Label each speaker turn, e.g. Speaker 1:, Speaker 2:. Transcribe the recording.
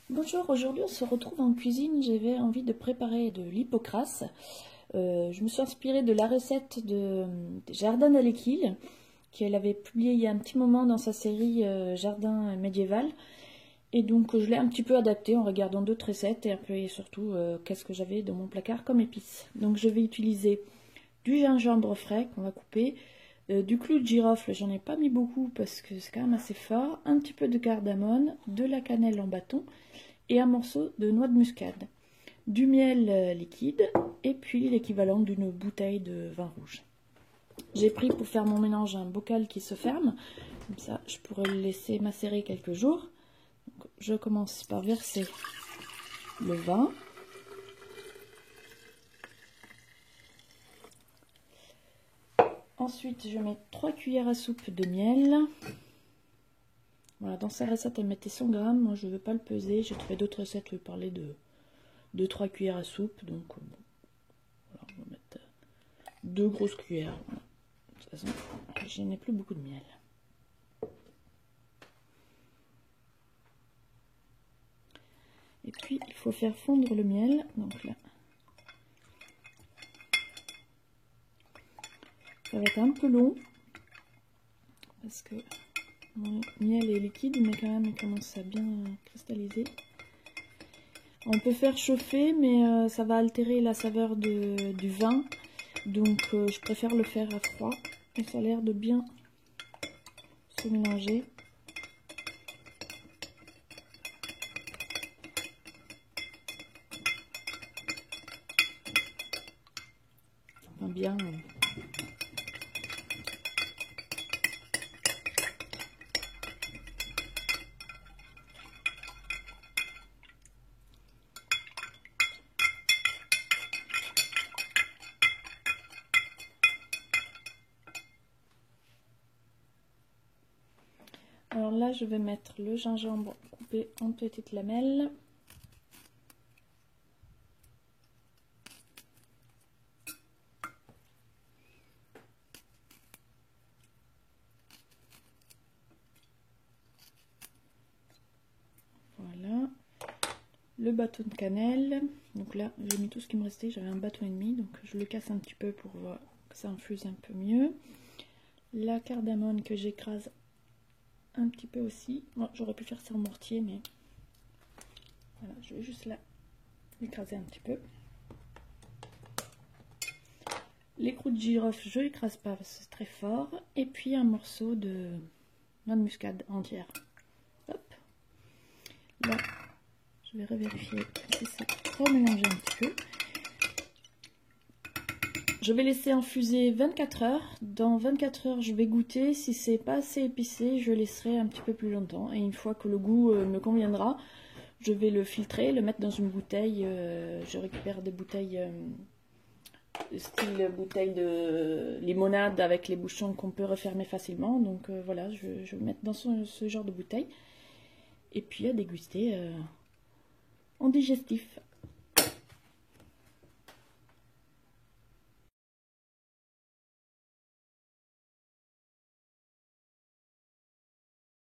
Speaker 1: Bonjour, aujourd'hui on se retrouve en cuisine. J'avais envie de préparer de l'hypocras. Je me suis inspirée de la recette de Jardin d'Alequil, qu'elle avait publiée il y a un petit moment dans sa série Jardin médiéval. Et donc je l'ai un petit peu adaptée en regardant d'autres recettes et un peu et surtout qu'est-ce que j'avais dans mon placard comme épices. Donc je vais utiliser du gingembre frais qu'on va couper, du clou de girofle, j'en ai pas mis beaucoup parce que c'est quand même assez fort, un petit peu de cardamone, de la cannelle en bâton et un morceau de noix de muscade, du miel liquide et puis l'équivalent d'une bouteille de vin rouge. J'ai pris pour faire mon mélange un bocal qui se ferme, comme ça je pourrais le laisser macérer quelques jours. Donc, je commence par verser le vin. Ensuite, je mets 3 cuillères à soupe de miel. Voilà, dans sa recette, elle mettait 100 grammes. Moi, je ne veux pas le peser. J'ai trouvé d'autres recettes où il parlait de 3 cuillères à soupe. Donc, bon, voilà, on va mettre 2 grosses cuillères. Voilà. De toute façon, je n'ai plus beaucoup de miel. Et puis, il faut faire fondre le miel. Donc là, ça va être un peu long parce que mon miel est liquide, mais quand même il commence à bien cristalliser. On peut faire chauffer, mais ça va altérer la saveur du vin, donc je préfère le faire à froid. Et ça a l'air de bien se mélanger. Enfin, bien. Alors là, je vais mettre le gingembre coupé en petites lamelles. Voilà. Le bâton de cannelle. Donc là, j'ai mis tout ce qui me restait. J'avais un bâton et demi, donc je le casse un petit peu pour voir que ça infuse un peu mieux. La cardamone que j'écrase un petit peu aussi. Bon, j'aurais pu faire ça en mortier, mais voilà, je vais juste là l'écraser un petit peu. Les clous de girofle, je l'écrase pas parce que c'est très fort. Et puis un morceau de noix de muscade entière. Hop. Là, je vais revérifier si c'est trop mélangé un petit peu. Je vais laisser infuser 24 heures. Dans 24 heures, je vais goûter. Si c'est pas assez épicé, je laisserai un petit peu plus longtemps. Et une fois que le goût me conviendra, je vais le filtrer, le mettre dans une bouteille. Je récupère des bouteilles, style bouteille de limonade avec les bouchons qu'on peut refermer facilement. Donc voilà, je vais le mettre dans ce genre de bouteille. Et puis à déguster en digestif.